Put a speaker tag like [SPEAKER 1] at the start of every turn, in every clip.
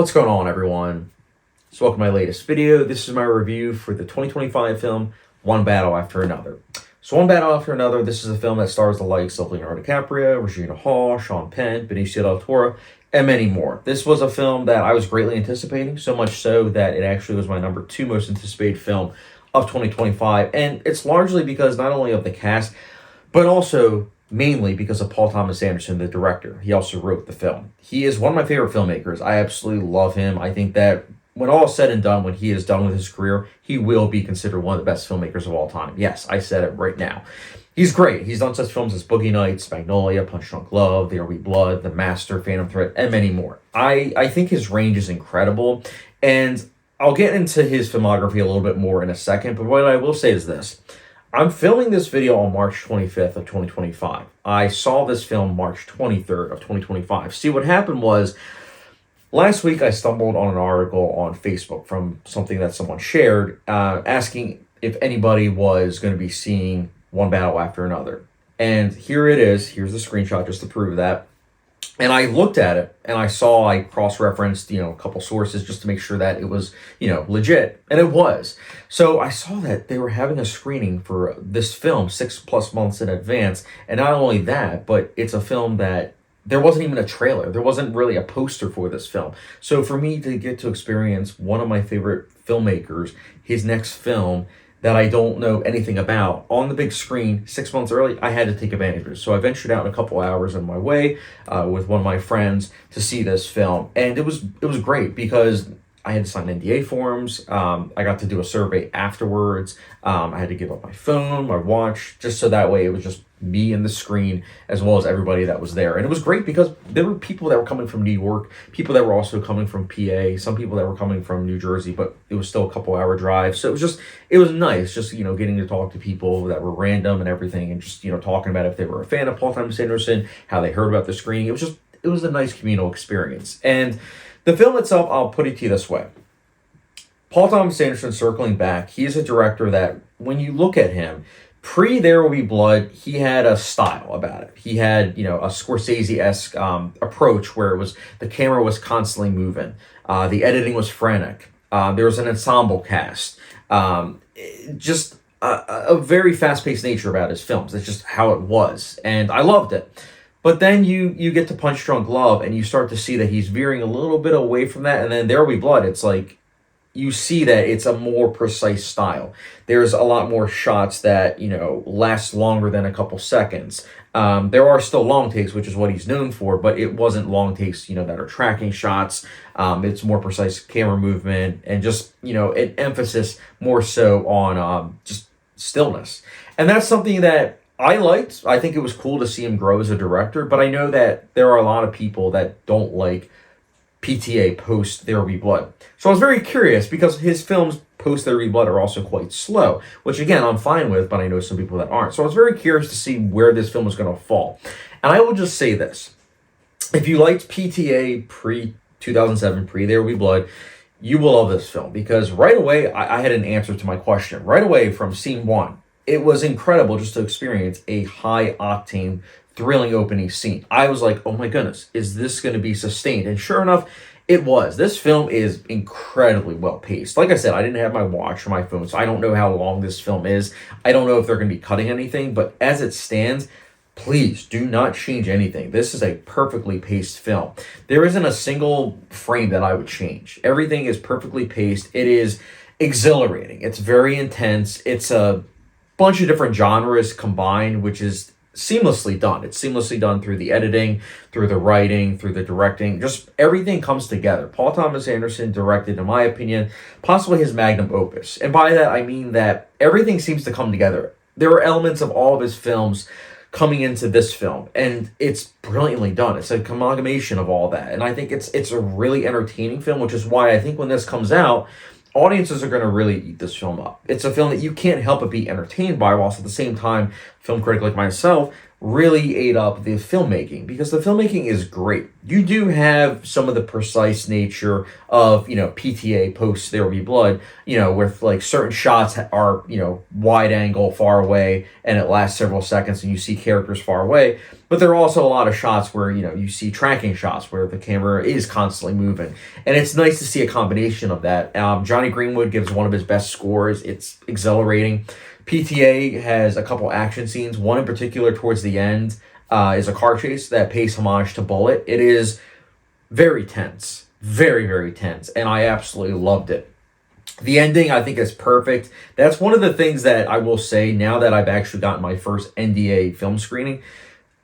[SPEAKER 1] What's going on, everyone? So welcome to my latest video. This is my review for the 2025 film One Battle After Another. So One Battle After Another, this is a film that stars the likes of Leonardo DiCaprio, Regina Hall, Sean Penn, Benicio del Toro, and many more. This was a film that I was greatly anticipating, so much so that it actually was my number 2 most anticipated film of 2025. And it's largely because not only of the cast, but also mainly because of Paul Thomas Anderson, the director. He also wrote the film. He is one of my favorite filmmakers. I absolutely love him. I think that when all is said and done, when he is done with his career, he will be considered one of the best filmmakers of all time. Yes, I said it right now. He's great. He's done such films as Boogie Nights, Magnolia, Punch Drunk Love, There Will Be Blood, The Master, Phantom Thread, and many more. I think his range is incredible, and I'll get into his filmography a little bit more in a second, but what I will say is this. I'm filming this video on March 25th of 2025. I saw this film March 23rd of 2025. See, what happened was, last week I stumbled on an article on Facebook from something that someone shared, asking if anybody was going to be seeing One Battle After Another. And here it is. Here's the screenshot just to prove that. And I looked at it and I cross-referenced, a couple sources just to make sure that it was, legit. And it was. So I saw that they were having a screening for this film 6+ months in advance. And not only that, but it's a film that there wasn't even a trailer. There wasn't really a poster for this film. So for me to get to experience one of my favorite filmmakers, his next film, that I don't know anything about on the big screen 6 months early, I had to take advantage of it. So I ventured out in a couple hours on my way with one of my friends to see this film. And it was great because I had to sign NDA forms. I got to do a survey afterwards. I had to give up my phone, my watch, just so that way it was just me and the screen as well as everybody that was there. And it was great because there were people that were coming from New York, people that were also coming from PA, some people that were coming from New Jersey, but it was still a couple-hour drive. So it was nice just, getting to talk to people that were random and everything and just, talking about if they were a fan of Paul Thomas Anderson, how they heard about the screening. It was a nice communal experience. And the film itself, I'll put it to you this way. Paul Thomas Anderson, circling back, he is a director that when you look at him, There Will Be Blood, he had a style about it. He had, a Scorsese-esque approach where the camera was constantly moving. The editing was frantic. There was an ensemble cast. Just a very fast-paced nature about his films. That's just how it was. And I loved it. But then you get to Punch Drunk Love and you start to see that he's veering a little bit away from that. And then There Will Be Blood, it's like, you see that it's a more precise style. There's a lot more shots that, last longer than a couple seconds. There are still long takes, which is what he's known for, but it wasn't long takes, that are tracking shots. It's more precise camera movement and just, an emphasis more so on just stillness. And that's something that I liked. I think it was cool to see him grow as a director, but I know that there are a lot of people that don't like PTA post There Will Be Blood. So I was very curious because his films post There Will Be Blood are also quite slow, which again, I'm fine with, but I know some people that aren't. So I was very curious to see where this film was going to fall. And I will just say this. If you liked PTA pre-2007, pre-There Will Be Blood, you will love this film because right away, I had an answer to my question. Right away from scene 1, it was incredible just to experience a high-octane thrilling opening scene. I was like, oh my goodness, is this going to be sustained? And sure enough, it was. This film is incredibly well paced. Like I said, I didn't have my watch or my phone, so I don't know how long this film is. I don't know if they're going to be cutting anything, but as it stands, please do not change anything. This is a perfectly paced film. There isn't a single frame that I would change. Everything is perfectly paced. It is exhilarating. It's very intense. It's a bunch of different genres combined, which is seamlessly done. It's seamlessly done through the editing, through the writing, through the directing. Just everything comes together. Paul Thomas Anderson directed, in my opinion, possibly his magnum opus. And by that, I mean that everything seems to come together. There are elements of all of his films coming into this film, and it's brilliantly done. It's a amalgamation of all that. And I think it's a really entertaining film, which is why I think when this comes out, audiences are going to really eat this film up. It's a film that you can't help but be entertained by, whilst at the same time, film critic like myself really ate up the filmmaking, because the filmmaking is great. You do have some of the precise nature of, PTA, post There Will Be Blood, with like certain shots are, wide angle, far away, and it lasts several seconds and you see characters far away. But there are also a lot of shots where, you see tracking shots where the camera is constantly moving. And it's nice to see a combination of that. Johnny Greenwood gives one of his best scores. It's exhilarating. PTA has a couple action scenes. One in particular towards the end is a car chase that pays homage to Bullet. It is very tense. Very, very tense. And I absolutely loved it. The ending, I think, is perfect. That's one of the things that I will say now that I've actually gotten my first NDA film screening.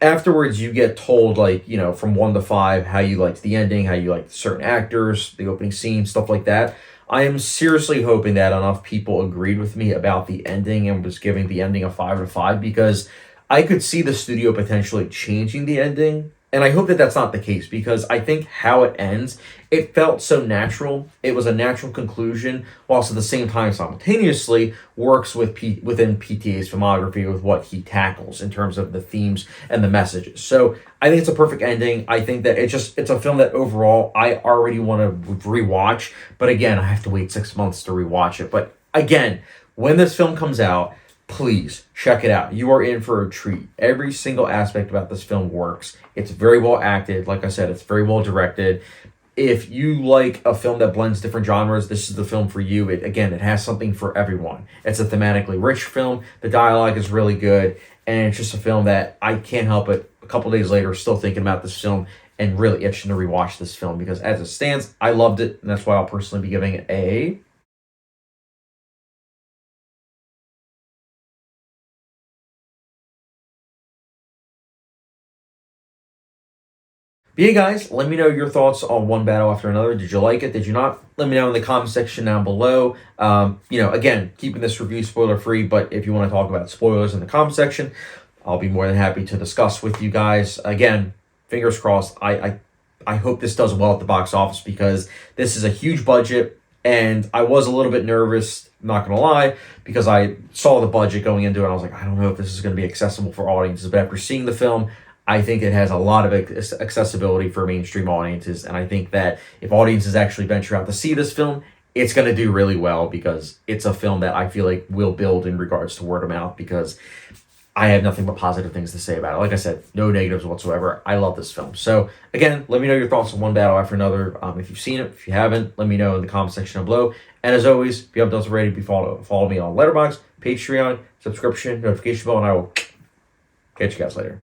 [SPEAKER 1] Afterwards, you get told, like, from 1 to 5, how you liked the ending, how you liked certain actors, the opening scene, stuff like that. I am seriously hoping that enough people agreed with me about the ending and was giving the ending a 5 to 5, because I could see the studio potentially changing the ending. And I hope that that's not the case, because I think how it ends, it felt so natural. It was a natural conclusion, whilst at the same time simultaneously works within PTA's filmography with what he tackles in terms of the themes and the messages. So I think it's a perfect ending. I think that it's a film that overall I already want to rewatch. But again, I have to wait 6 months to rewatch it. But again, when this film comes out, please check it out. You are in for a treat. Every single aspect about this film works. It's very well acted. Like I said, it's very well directed. If you like a film that blends different genres, this is the film for you. It has something for everyone. It's a thematically rich film. The dialogue is really good. And it's just a film that I can't help it, a couple days later, still thinking about this film and really itching to rewatch this film, because as it stands, I loved it. And that's why I'll personally be giving it a... But yeah, guys, let me know your thoughts on One Battle After Another. Did you like it? Did you not? Let me know in the comment section down below. Again, keeping this review spoiler free, but if you want to talk about spoilers in the comment section, I'll be more than happy to discuss with you guys. Again, fingers crossed. I hope this does well at the box office, because this is a huge budget, and I was a little bit nervous, not going to lie, because I saw the budget going into it, and I was like, I don't know if this is going to be accessible for audiences. But after seeing the film, I think it has a lot of accessibility for mainstream audiences, and I think that if audiences actually venture out to see this film, it's going to do really well, because it's a film that I feel like will build in regards to word of mouth, because I have nothing but positive things to say about it. Like I said, no negatives whatsoever. I love this film. So again, let me know your thoughts on One Battle After Another. If you've seen it, if you haven't, let me know in the comment section below. And as always, if you haven't done so already, follow me on Letterboxd, Patreon, subscription, notification bell, and I will catch you guys later.